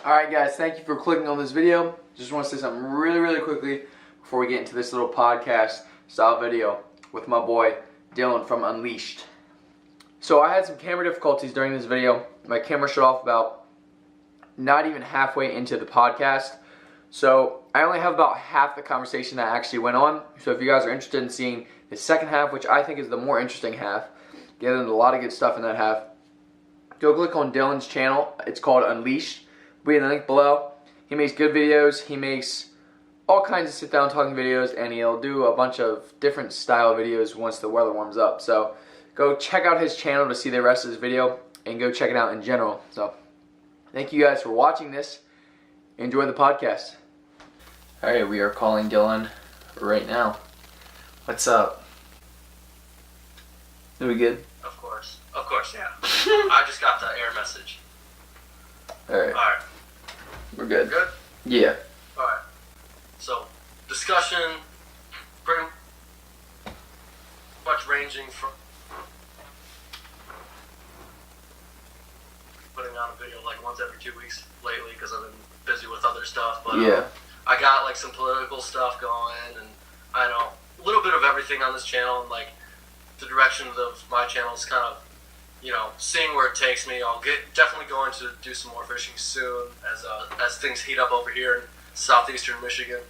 Alright guys, thank you for clicking on this video. Just want to say something really quickly before we get into this little podcast style video with my boy Dylan from Unleashed. So I had some camera difficulties during this video. My camera shut off about not even halfway into the podcast. So I only have about half the conversation that actually went on. So if you guys are interested in seeing the second half, which I think is the more interesting half, getting a lot of good stuff in that half, go click on Dylan's channel. It's called Unleashed. Be in the link below. He makes good videos. He makes all kinds of sit down talking videos, and he'll do a bunch of different style videos once the weather warms up. So go check out his channel to see the rest of this video, and go check it out in general. So thank you guys for watching this. Enjoy the podcast. Alright, we are calling Dylan right now. What's up? Are we good? Of course, yeah. I just got the error message. Alright. Alright. We're good. Good? Yeah. Alright. So, discussion pretty much ranging from putting out a video like once every 2 weeks lately because I've been busy with other stuff. But yeah. I got like some political stuff going, and I know a little bit of everything on this channel, and like the direction of my channel is kind of, you know, seeing where it takes me. I'll definitely going to do some more fishing soon as things heat up over here in southeastern Michigan.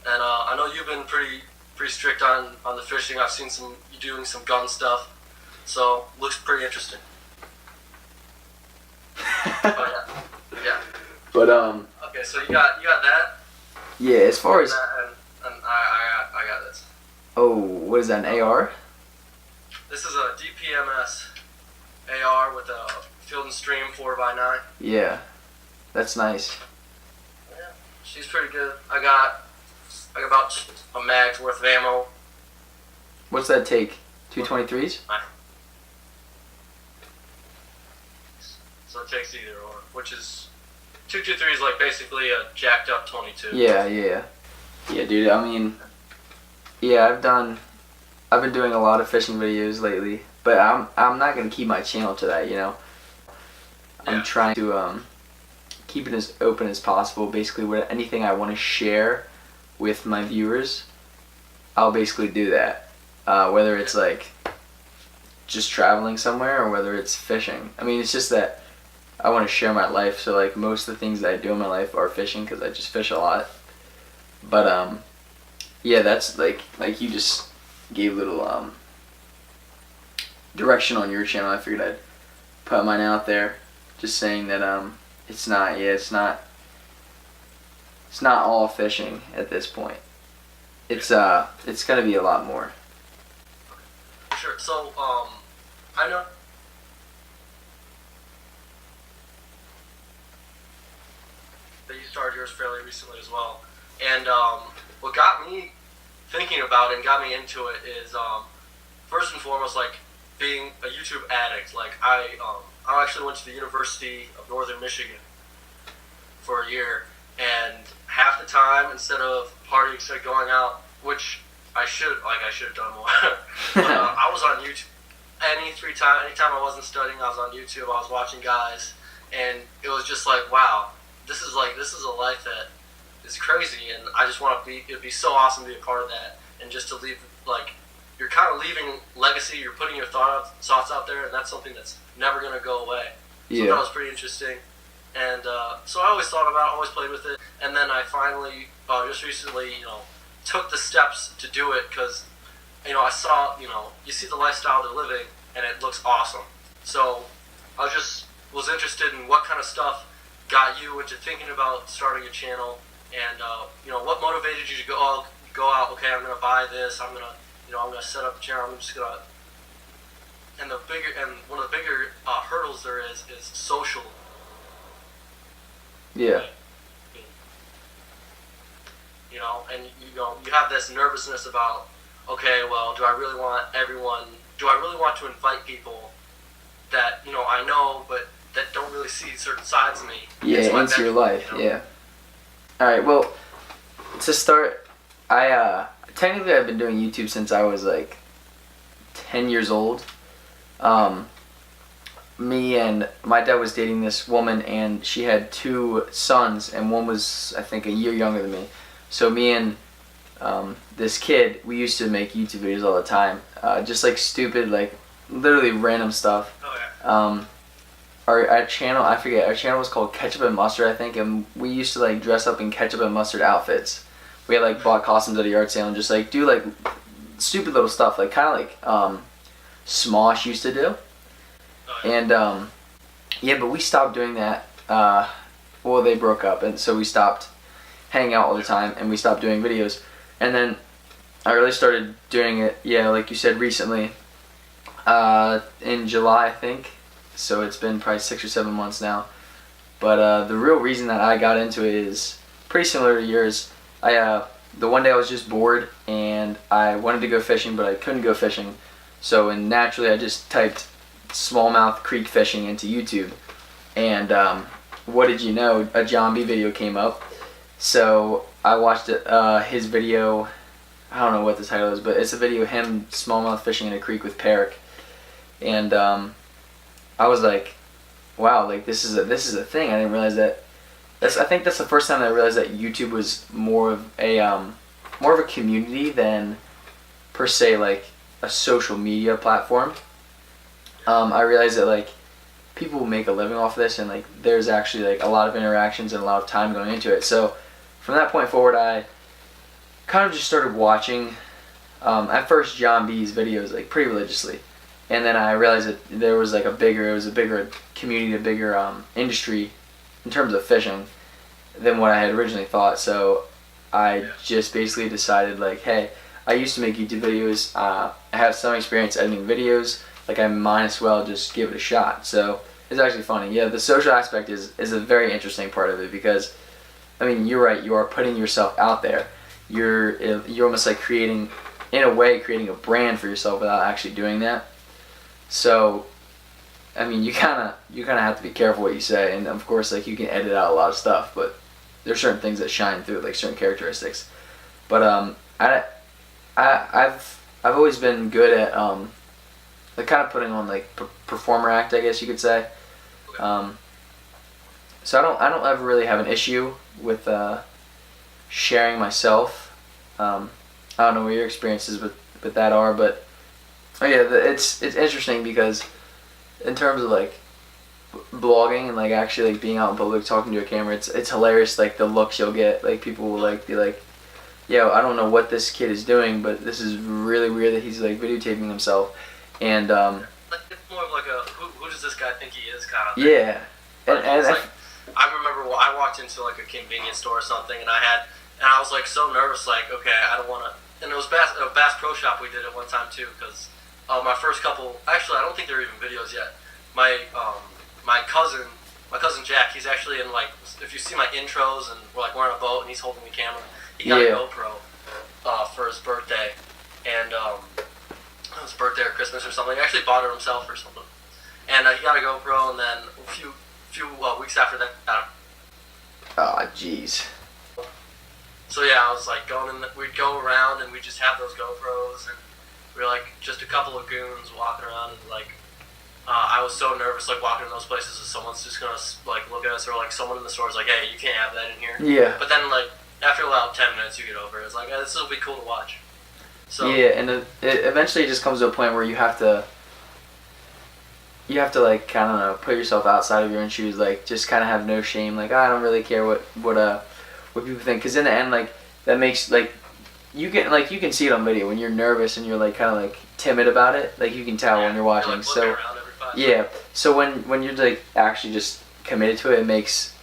And I know you've been pretty strict on the fishing. I've seen you doing some gun stuff, so looks pretty interesting. But yeah. But Okay, so you got that. yeah. As far as and I got this. oh, what is that? An AR? This is a DPMS AR with a Field and Stream 4x9. Yeah, that's nice. Yeah, she's pretty good. I got about a mag's worth of ammo. What's that take? 223s? So it takes either or, which is 223 is like basically a jacked up 22. Yeah, dude. I mean, yeah, I've been doing a lot of fishing videos lately, but I'm not gonna keep my channel to that, you know. I'm trying to keep it as open as possible. Basically, anything I want to share with my viewers, I'll basically do that. Whether it's like just traveling somewhere or whether it's fishing. I mean, it's just that I want to share my life. So like most of the things that I do in my life are fishing because I just fish a lot. But yeah, that's like you just gave a little direction on your channel. I figured I'd put mine out there, just saying that it's not all fishing at this point. It's gonna be a lot more. Sure. So I know that you started yours fairly recently as well, and what got me thinking about it and got me into it is first and foremost, like being a YouTube addict. Like I actually went to the University of Northern Michigan for a year, and half the time, instead of partying, instead of going out, which I should have done more. But, I was on YouTube. Anytime I wasn't studying, I was on YouTube. I was watching guys, and it was just like, wow, this is a life that is crazy, and I just want to be. It'd be so awesome to be a part of that, and just to leave, like, you're kind of leaving legacy. You're putting your thoughts out there, and that's something that's never gonna go away. So that was pretty interesting, and so I always thought about it, always played with it, and then I finally just recently, you know, took the steps to do it because, you know, I saw, you know, you see the lifestyle they're living, and it looks awesome. So I was interested in what kind of stuff got you into thinking about starting a channel, and you know, what motivated you to go out. Okay, I'm gonna buy this. I'm gonna set up a channel. I'm just gonna. And one of the bigger hurdles there is social. Yeah. You know, and you have this nervousness about, okay, well, do I really want to invite people that, you know, I know, but that don't really see certain sides of me? Yeah, into your life, you know? Yeah. Alright, well, to start, technically I've been doing YouTube since I was like 10 years old. me and my dad was dating this woman, and she had 2 sons, and one was, I think, a year younger than me. So me and this kid, we used to make YouTube videos all the time, just like stupid, like literally random stuff. Oh yeah. Our channel, I forget, our channel was called Ketchup and Mustard, I think, and we used to like dress up in ketchup and mustard outfits. We had like bought costumes at a yard sale and just like do like stupid little stuff, like kind of like Smosh used to do. Oh, yeah. And yeah, but we stopped doing that. Well, they broke up, and so we stopped hanging out all the time, and we stopped doing videos. And then I really started doing it, yeah, like you said, recently, in July, I think. So it's been probably 6 or 7 months now. But the real reason that I got into it is pretty similar to yours. The one day I was just bored, and I wanted to go fishing, but I couldn't go fishing. So and naturally, I just typed smallmouth creek fishing into YouTube, and what did you know? A John B video came up. So I watched it, his video. I don't know what the title is, but it's a video of him smallmouth fishing in a creek with Peric, and I was like, wow, like this is a thing. I didn't realize that. I think that's the first time I realized that YouTube was more of a community than per se like a social media platform. I realized that like people make a living off this, and like there's actually like a lot of interactions and a lot of time going into it. So from that point forward, I kind of just started watching at first John B's videos like pretty religiously, and then I realized that there was like a bigger community, a bigger industry in terms of fishing than what I had originally thought. So I just basically decided like, hey, I used to make YouTube videos. I have some experience editing videos. Like I might as well just give it a shot. So it's actually funny. Yeah, the social aspect is a very interesting part of it, because I mean, you're right. You are putting yourself out there. You're almost like creating a brand for yourself without actually doing that. So I mean, you kind of have to be careful what you say, and of course, like you can edit out a lot of stuff, but there's certain things that shine through, like certain characteristics. But I've always been good at like kind of putting on like performer act, I guess you could say. So I don't ever really have an issue with sharing myself. I don't know what your experiences with that are, but oh yeah, it's interesting because in terms of like blogging and like actually like being out in public talking to a camera, it's hilarious, like the looks you'll get. Like people will like be like, yo, I don't know what this kid is doing, but this is really weird that he's like videotaping himself. And like, it's more of like a who does this guy think he is kind of thing. Yeah. And like, I remember I walked into like a convenience store or something, and I was like so nervous, like, okay, I don't want to. And it was Bass Pro Shop we did it one time too, because my first couple, actually I don't think they're even videos yet. My cousin Jack, he's actually in like, if you see my intros, and we're on a boat and he's holding the camera. He got a GoPro for his birthday, and his birthday or Christmas or something. He actually bought it himself or something. And he got a GoPro, and then a few weeks after that, oh jeez. So yeah, I was like we'd go around and we'd just have those GoPros, and we were like just a couple of goons walking around, and like I was so nervous like walking in those places that someone's just gonna like look at us, or like someone in the store is like, hey, you can't have that in here. Yeah. Like, but then like after about 10 minutes you get over it. It's like, this will be cool to watch. So yeah, and it eventually just comes to a point where you have to like kind of put yourself outside of your own shoes, like just kind of have no shame, like I don't really care what people think, because in the end, like that makes like you can see it on video when you're nervous and you're like kind of like timid about it, like you can tell when you're watching. Like so yeah, so when you're like actually just committed to it, it makes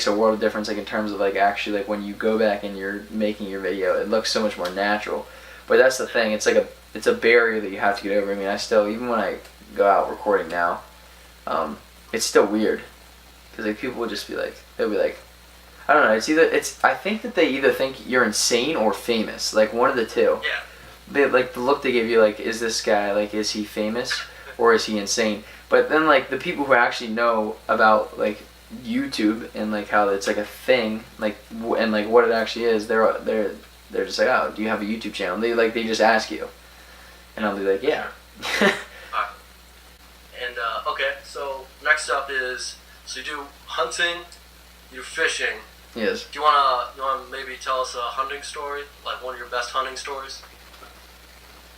a world of difference, like in terms of like actually like when you go back and you're making your video, it looks so much more natural. But that's the thing, it's like it's a barrier that you have to get over. I mean, I still, even when I go out recording now, it's still weird, because like people will just be like, they'll be like, I don't know, I think that they either think you're insane or famous, like one of the two. Yeah. They like the look they give you, like, is this guy, like, is he famous or is he insane? But then like the people who actually know about like YouTube and like how it's like a thing, like and like what it actually is, they're just like, oh, do you have a YouTube channel? They just ask you, and I'll be like, yeah. And okay, So next up is, so you do hunting, you do fishing. Yes. Do you wanna maybe tell us a hunting story, like one of your best hunting stories?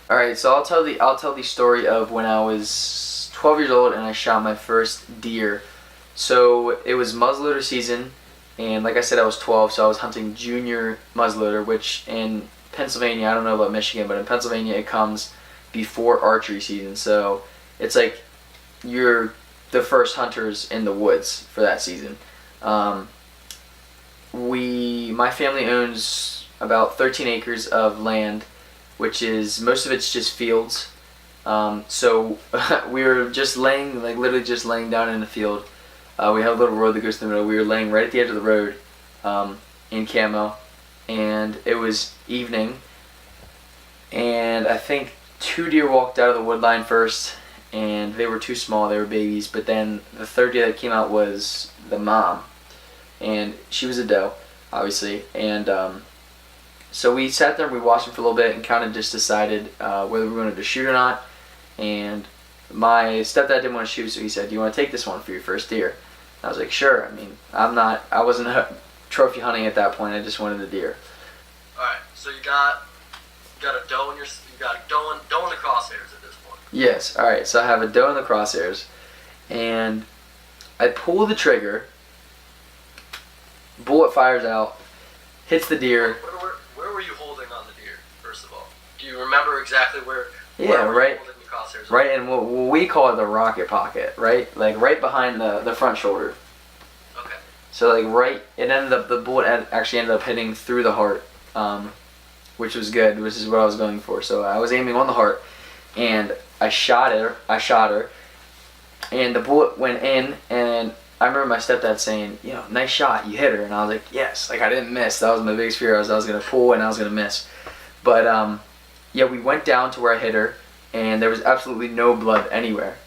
All right, so I'll tell the story of when I was 12 years old and I shot my first deer. So it was muzzleloader season, and like I said, I was 12, so I was hunting junior muzzleloader, which in Pennsylvania, I don't know about Michigan, but in Pennsylvania it comes before archery season. So it's like you're the first hunters in the woods for that season. My family owns about 13 acres of land, which is, most of it's just fields. So we were just literally just laying down in the field. We have a little road that goes through the middle. We were laying right at the edge of the road in camo, and it was evening. And I think 2 deer walked out of the wood line first, and they were too small. They were babies. But then the third deer that came out was the mom, and she was a doe, obviously. And so we sat there and we watched them for a little bit and kind of just decided whether we wanted to shoot or not. And my stepdad didn't want to shoot, so he said, "Do you want to take this one for your first deer?" And I was like, "Sure." I mean, I wasn't trophy hunting at that point. I just wanted the deer. All right. So you got a doe you got a doe in the crosshairs at this point. Yes. All right. So I have a doe in the crosshairs, and I pull the trigger. Bullet fires out, hits the deer. Where were you holding on the deer? First of all, do you remember exactly where? Yeah, where right. Holding the crosshairs? Right in what we call it the rocket pocket, right? Like right behind the front shoulder. Okay. So like right, the bullet actually ended up hitting through the heart, which was good, which is what I was going for. So I was aiming on the heart, and I shot her, and the bullet went in, and I remember my stepdad saying, "Nice shot, you hit her," and I was like, "Yes," like I didn't miss. That was my biggest fear. I was gonna pull and I was gonna miss, but yeah, we went down to where I hit her, and there was absolutely no blood anywhere.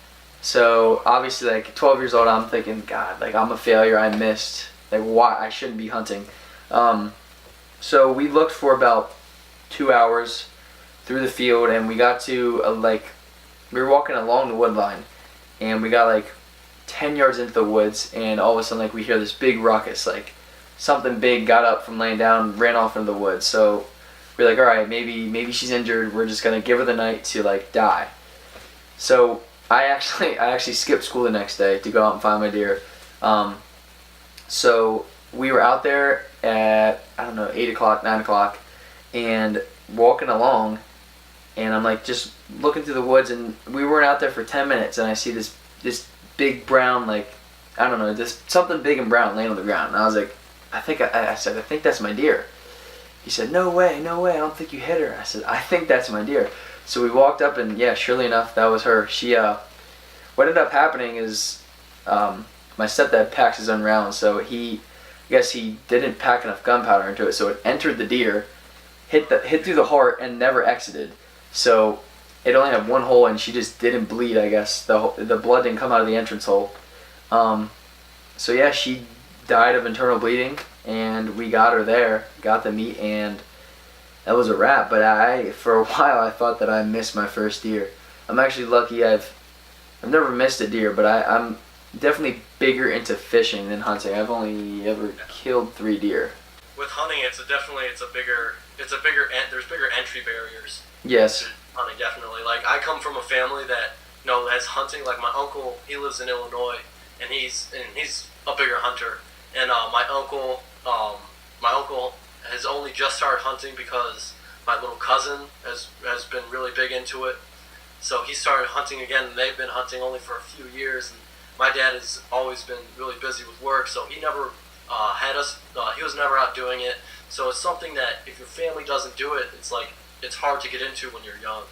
So obviously, like 12 years old, I'm thinking, God, like I'm a failure. I missed. Like why? I shouldn't be hunting. So we looked for about 2 hours through the field, and we got to we were walking along the wood line, and we got like 10 yards into the woods, and all of a sudden, like we hear this big ruckus, like something big got up from laying down, ran off into the woods. So we're like, all right, maybe she's injured. We're just gonna give her the night to like die. So I actually skipped school the next day to go out and find my deer. So we were out there at 8 o'clock, 9 o'clock, and walking along, and I'm like just looking through the woods, and we weren't out there for 10 minutes, and I see this big brown, just something big and brown laying on the ground, and I was like, I said, I think that's my deer. He said, no way, I don't think you hit her. I said, I think that's my deer. So we walked up, and yeah, surely enough, that was her. She, what ended up happening is, my stepdad packs his own rounds, so I guess he didn't pack enough gunpowder into it, so it entered the deer, hit through the heart, and never exited. So it only had one hole, and she just didn't bleed, I guess. The blood didn't come out of the entrance hole. So yeah, she died of internal bleeding, and we got her there, got the meat, and that was a wrap. But for a while, I thought that I missed my first deer. I'm actually lucky. I've never missed a deer, but I'm definitely bigger into fishing than hunting. I've only ever killed 3 deer. With hunting, there's bigger entry barriers. Yes. Hunting, definitely. Like, I come from a family that has hunting. Like, my uncle, he lives in Illinois, and he's a bigger hunter. And my uncle has only just started hunting because my little cousin has been really big into it. So he started hunting again, and they've been hunting only for a few years. And my dad has always been really busy with work, so he never had us. He was never out doing it. So it's something that if your family doesn't do it, it's hard to get into when you're young,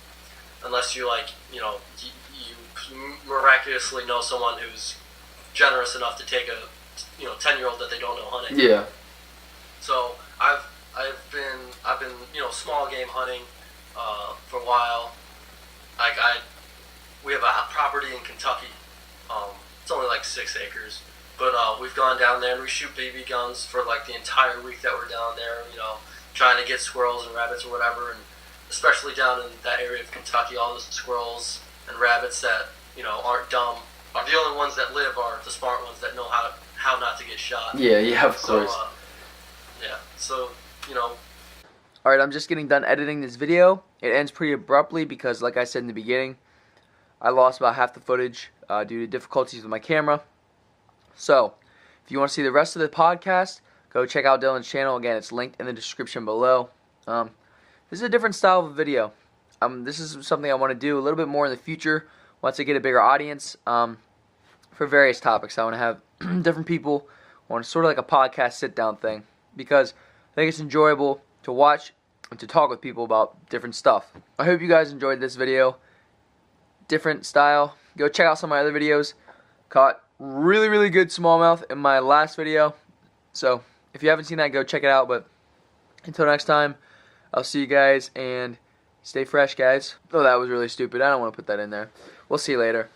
unless you you miraculously know someone who's generous enough to take a 10-year-old that they don't know hunting. Yeah. So I've been small game hunting for a while. We have a property in Kentucky. It's only like 6 acres, but we've gone down there and we shoot BB guns for like the entire week that we're down there. Trying to get squirrels and rabbits or whatever, and especially down in that area of Kentucky, all the squirrels and rabbits that aren't dumb the only ones that live are the smart ones that know how not to get shot. Yeah, of So, course. yeah, so, you know. Alright, I'm just getting done editing this video. It ends pretty abruptly because, like I said in the beginning, I lost about half the footage due to difficulties with my camera. So, if you want to see the rest of the podcast, go check out Dylan's channel. Again, it's linked in the description below. This is a different style of video. This is something I want to do a little bit more in the future once I get a bigger audience for various topics. I want to have different people on sort of like a podcast sit-down thing because I think it's enjoyable to watch and to talk with people about different stuff. I hope you guys enjoyed this video. Different style. Go check out some of my other videos. Caught really good smallmouth in my last video. So if you haven't seen that, go check it out. But until next time, I'll see you guys and stay fresh, guys. Oh, that was really stupid. I don't want to put that in there. We'll see you later.